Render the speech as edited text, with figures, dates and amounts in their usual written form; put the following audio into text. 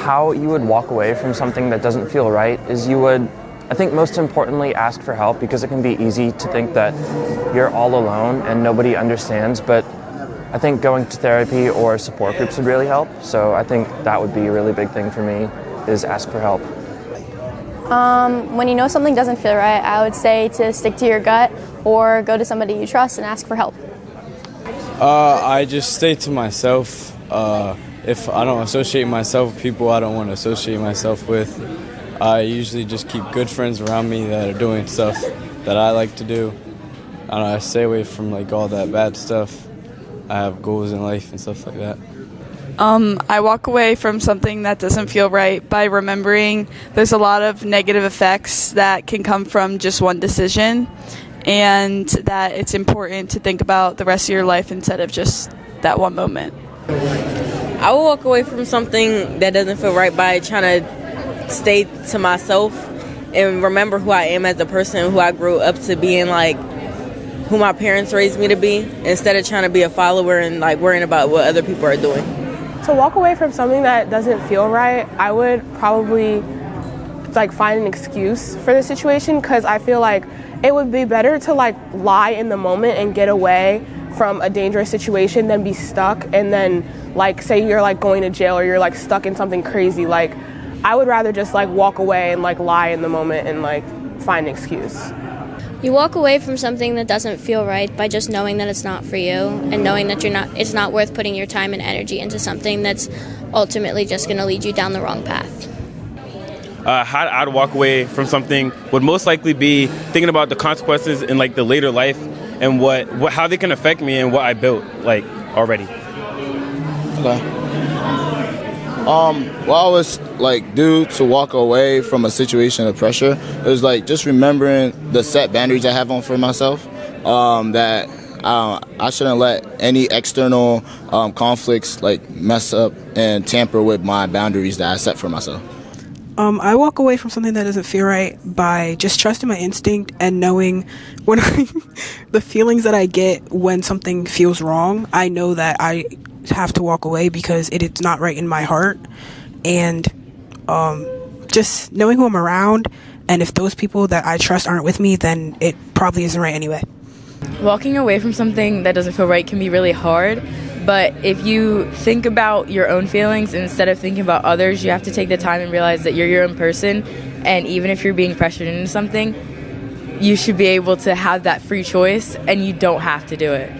how you would walk away from something that doesn't feel right is you would, I think most importantly, ask for help, because it can be easy to think that you're all alone and nobody understands, but I think going to therapy or support groups would really help. So I think that would be a really big thing for me, is ask for help. When you know something doesn't feel right, I would say to stick to your gut or go to somebody you trust and ask for help. I just stay to myself. If I don't associate myself with people I don't want to associate myself with, I usually just keep good friends around me that are doing stuff that I like to do. I stay away from like all that bad stuff. I have goals in life and stuff like that. I walk away from something that doesn't feel right by remembering there's a lot of negative effects that can come from just one decision, and that it's important to think about the rest of your life instead of just that one moment. I will walk away from something that doesn't feel right by trying to stay to myself and remember who I am as a person, who I grew up to being, like who my parents raised me to be, instead of trying to be a follower and like worrying about what other people are doing. To walk away from something that doesn't feel right, I would probably like find an excuse for the situation, because I feel like it would be better to like lie in the moment and get away from a dangerous situation than be stuck and then like say you're like going to jail or you're like stuck in something crazy. Like I would rather just like walk away and like lie in the moment and like find an excuse. You walk away from something that doesn't feel right by just knowing that it's not for you and knowing that it's not worth putting your time and energy into something that's ultimately just going to lead you down the wrong path. How I'd walk away from something would most likely be thinking about the consequences in like the later life and how they can affect me and what I built like already. Okay. What I was like do to walk away from a situation of pressure is like just remembering the set boundaries I have on for myself. That I shouldn't let any external conflicts like mess up and tamper with my boundaries that I set for myself. I walk away from something that doesn't feel right by just trusting my instinct and knowing when the feelings that I get when something feels wrong. I know that I have to walk away because it's not right in my heart, and just knowing who I'm around, and if those people that I trust aren't with me, then it probably isn't right anyway. Walking away from something that doesn't feel right can be really hard, but if you think about your own feelings instead of thinking about others, you have to take the time and realize that you're your own person, and even if you're being pressured into something, you should be able to have that free choice and you don't have to do it.